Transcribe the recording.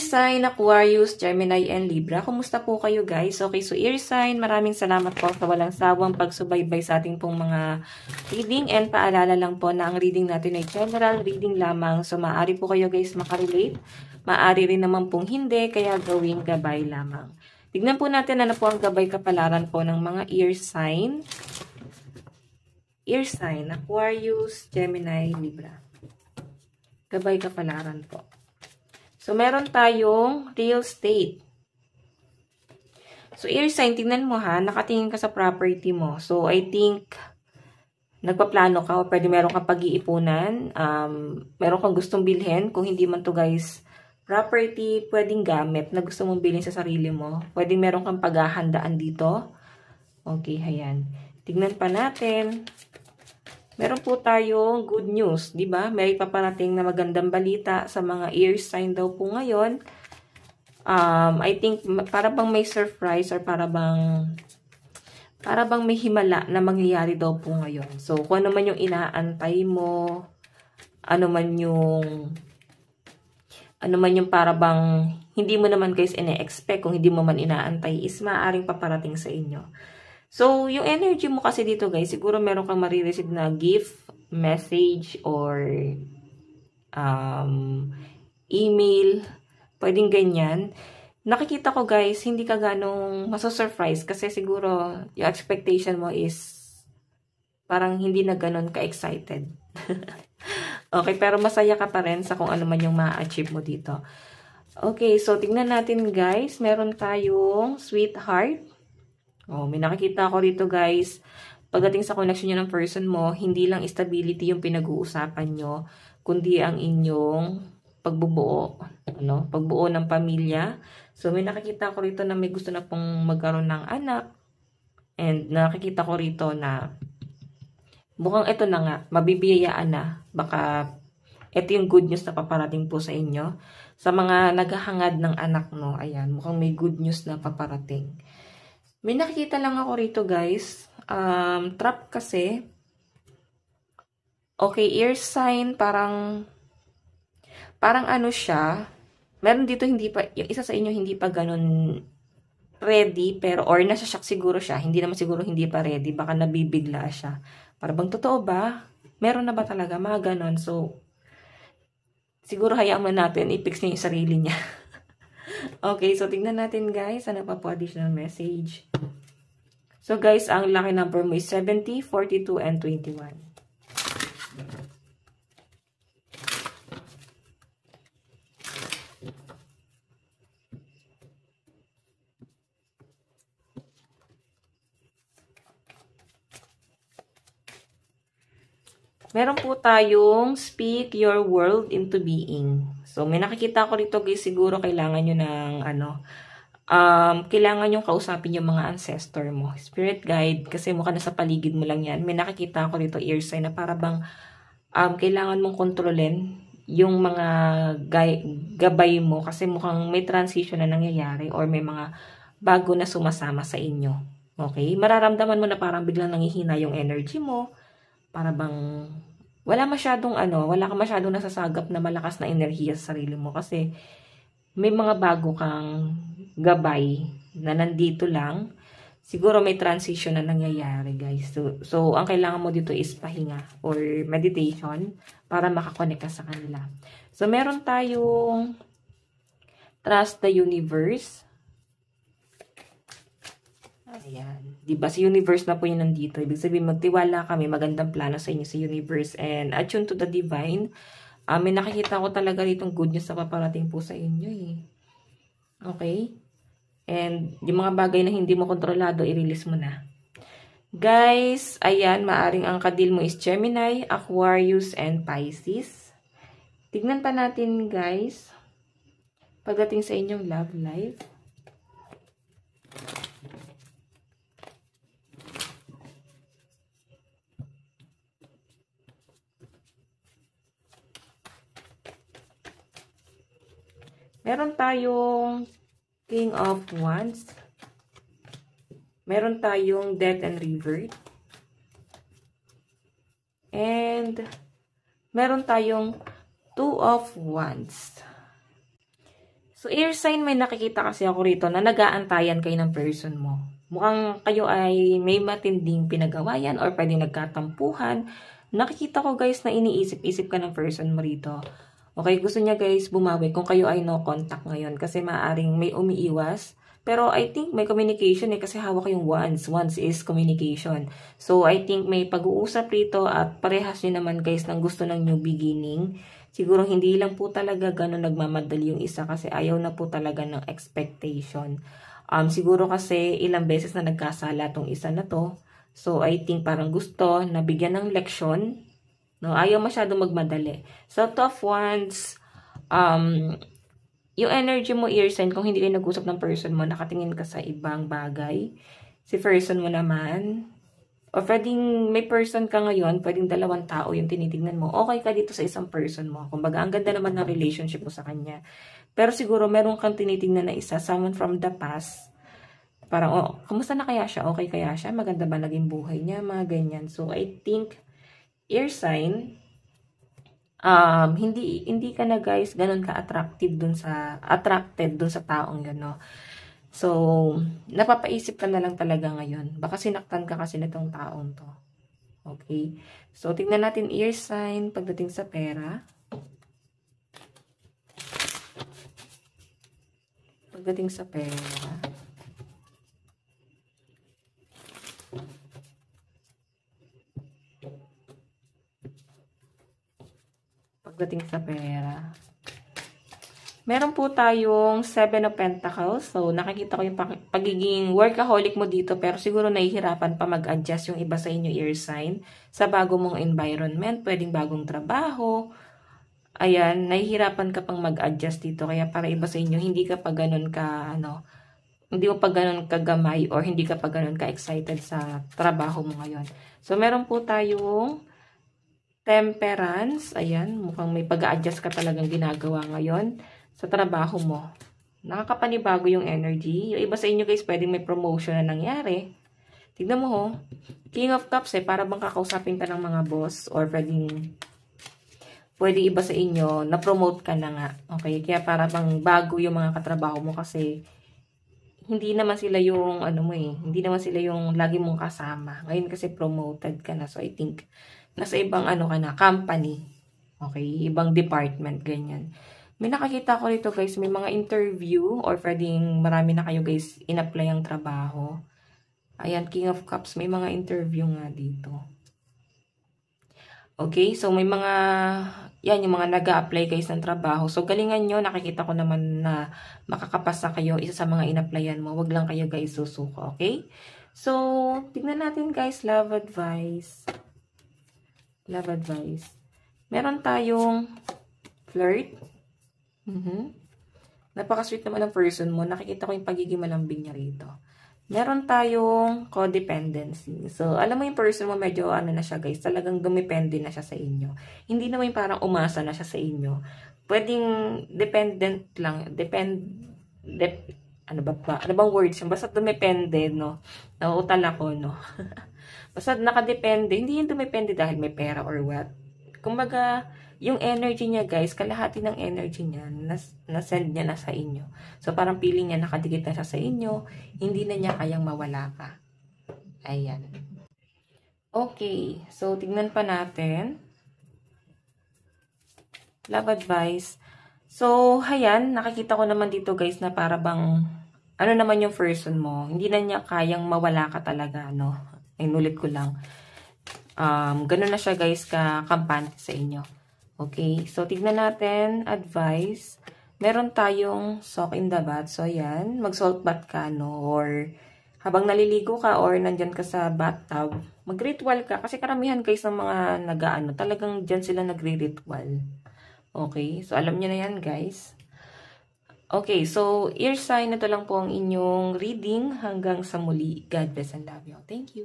sign, Aquarius, Gemini, and Libra. Kumusta po kayo guys? Okay, so ear sign, maraming salamat po sa walang sawang pagsubaybay sa ating pong mga reading. And paalala lang po na ang reading natin ay general reading lamang. So maaari po kayo guys makarelate. Maaari rin naman pong hindi, kaya gawing gabay lamang. Tignan po natin ano po ang gabay kapalaran po ng mga ear sign. Ear sign, Aquarius, Gemini, Libra. Gabay kapalaran po. So, meron tayong real estate. So, ear sign, tingnan mo ha, nakatingin ka sa property mo. So, I think, nagpaplano ka o pwede meron kang pag-iipunan. Meron kang gustong bilhin. Kung hindi man to guys, property, pwedeng gamit na gusto mong bilhin sa sarili mo. Pwedeng meron kang paghahandaan dito. Okay, ayan. Tingnan pa natin. Meron po tayong good news, di ba? May paparating na magandang balita sa mga ear sign daw po ngayon. I think para bang may surprise or para bang may himala na mangyayari daw po ngayon. So, kung ano man yung inaantay mo, ano man yung para bang hindi mo naman guys ine-expect, kung hindi mo man inaantay, is maaaring paparating sa inyo. So, yung energy mo kasi dito guys, siguro meron kang marireceive na gift, message, or email. Pwedeng ganyan. Nakikita ko guys, hindi ka ganong maso-surprise kasi siguro yung expectation mo is parang hindi na ganon ka-excited. Okay, pero masaya ka pa rin sa kung ano man yung ma-achieve mo dito. Okay, so tingnan natin guys, meron tayong sweetheart. Oh, may nakikita ako dito guys. Pagdating sa connection nyo ng person mo, hindi lang stability yung pinag-uusapan nyo, kundi ang inyong pagbubuo. Pagbuo ng pamilya. So, may nakikita ko rito na may gusto na pong magkaroon ng anak. And nakikita ko rito na mukhang ito na nga, mabibiyayaan na. Baka ito yung good news na paparating po sa inyo. Sa mga naghahangad ng anak, no, ayan, mukhang may good news na paparating. May nakikita lang ako rito guys. Trap kasi. Okay, ear sign, parang ano siya. Meron dito hindi pa, yung isa sa inyo hindi pa ganun ready, pero or nasa-shock siguro siya. Hindi naman siguro hindi pa ready. Baka nabibigla siya. Para bang totoo ba? Meron na ba talaga? Mga ganun. So, siguro hayaan mo natin, i-fix niya yung sarili niya. Okay, so tingnan natin guys, ano pa po additional message. So guys, ang lucky number mo is 70, 42, and 21. Meron po tayong speak your world into being. So, may nakikita ko rito guys, siguro kailangan nyo ng kailangan nyo kausapin yung mga ancestor mo. Spirit guide, kasi mukha na sa paligid mo lang yan. May nakikita ko rito ear sign na para bang kailangan mong kontrolin yung mga gabay mo kasi mukhang may transition na nangyayari or may mga bago na sumasama sa inyo. Okay? Mararamdaman mo na parang biglang nanghihina yung energy mo. Para bang wala ka masyadong nasasagap na malakas na enerhiya sa sarili mo kasi may mga bago kang gabay na nandito lang. Siguro may transition na nangyayari, guys. So ang kailangan mo dito is pahinga or meditation para makakonect ka sa kanila. So, meron tayong trust the universe. Ayan. Diba? Si universe na po yun nandito. Ibig sabihin, magtiwala kami, magandang plano sa inyo sa universe. And attune to the divine. May nakikita ko talaga ditong good news na paparating po sa inyo eh. Okay? And yung mga bagay na hindi mo kontrolado, i-release mo na. Guys, ayan, maaring ang kadil mo is Gemini, Aquarius, and Pisces. Tignan pa natin guys, pagdating sa inyong love life. Meron tayong King of Wands. Meron tayong Death and Revert. And meron tayong Two of Wands. So, So, air sign, may nakikita kasi ako rito na nag-aantayan kayo ng person mo. Mukhang kayo ay may matinding pinagawayan or pwede nagkatampuhan. Nakikita ko guys na iniisip-isip ka ng person mo rito. Okay, gusto niya guys bumawi kung kayo ay no contact ngayon kasi maaaring may umiiwas. Pero I think may communication kasi hawak yung wands. Wands is communication. So I think may pag-uusap rito at parehas nyo naman guys ng gusto ng new beginning. Siguro hindi lang po talaga ganun nagmamadali yung isa kasi ayaw na po talaga ng expectation. Siguro kasi ilang beses na nagkasala tong isa na to. So I think parang gusto na bigyan ng leksyon. No, ayaw masyado magmadali. So Two of Wands, yung energy mo, ear sign, kung hindi kayo nag-usap ng person mo, nakatingin ka sa ibang bagay. Si person mo naman, o pwedeng may person ka ngayon, pwedeng dalawang tao yung tinitignan mo. Okay ka dito sa isang person mo. Kumbaga, ang ganda naman ng relationship mo sa kanya. Pero siguro, meron kang tinitignan na isa, someone from the past. Parang, oh, kumusta na kaya siya? Okay kaya siya? Maganda ba naging buhay niya? Mga ganyan. So, I think, ear sign, hindi ka na guys ganun ka attracted dun sa taong yun, no? So, napapaisip ka na lang talaga ngayon. Baka sinaktan ka kasi nitong taong to. Okay? So, tingnan natin ear sign pagdating sa pera. Pagdating sa pera. Pagdating sa pera. Meron po tayong 7 of Pentacles. So, nakikita ko yung pagiging workaholic mo dito. Pero siguro nahihirapan pa mag-adjust yung iba sa inyo ear sign. Sa bago mong environment, pwedeng bagong trabaho. Ayan, nahihirapan ka pang mag-adjust dito. Kaya para iba sa inyo, hindi ka pa ganun ka, hindi mo pa ganun kagamay or hindi ka pa ganun ka-excited sa trabaho mo ngayon. So, meron po tayong Temperance, ayan, mukhang may pag-a-adjust ka talagang ginagawa ngayon sa trabaho mo. Nakakapanibago yung energy. Yung iba sa inyo guys, pwedeng may promotion na nangyari. Tignan mo ho, King of Cups para bang kakausapin ka ng mga boss or pwedeng iba sa inyo, na-promote ka na nga. Okay, kaya para bang bago yung mga katrabaho mo kasi hindi naman sila yung, hindi naman sila yung lagi mong kasama. Ngayon kasi promoted ka na. So, I think, nasa ibang ka na, company. Okay, ibang department, ganyan. May nakakita ko rito guys, may mga interview or pwedeng marami na kayo guys in-apply ang trabaho. Ayan, King of Cups, may mga interview nga dito. Okay, so may mga, yan yung mga nag-a-apply guys ng trabaho. So galingan nyo, nakikita ko naman na makakapasa kayo, isa sa mga in-applyan mo. Wag lang kayo guys susuko, okay? So, tignan natin guys, love advice. Love advice. Meron tayong flirt. Napaka-sweet naman ng person mo. Nakikita ko yung pagiging malambing niya rito. Meron tayong codependency. So, alam mo yung person mo medyo na siya guys. Talagang dumepende na siya sa inyo. Hindi naman yung parang umasa na siya sa inyo. Pwedeng dependent lang. Ano bang words yun? Basta dumepende, no? Nauutal ako, no? Basta nakadepende, hindi yung dumepende dahil may pera or what. Kumbaga, yung energy niya guys, kalahati ng energy niya, na-send niya na sa inyo. So, parang feeling niya nakadikit na siya sa inyo, hindi na niya kayang mawala ka. Ayan. Okay, so tignan pa natin. Love advice. So, ayan, nakikita ko naman dito guys na para bang, naman yung person mo, hindi na niya kayang mawala ka talaga, no? Inulit ko lang. Ganun na siya guys, kakampante sa inyo. Okay, so tignan natin, advice. Meron tayong soak in the bath. So ayan, mag-salt bath ka, no? Or habang naliligo ka or nandyan ka sa bathtub, mag-ritual ka. Kasi karamihan guys ng mga talagang dyan sila nagre-ritual. Okay, so alam nyo na yan guys. Okay, so ear sign, ito lang po ang inyong reading. Hanggang sa muli. God bless and love you. Thank you.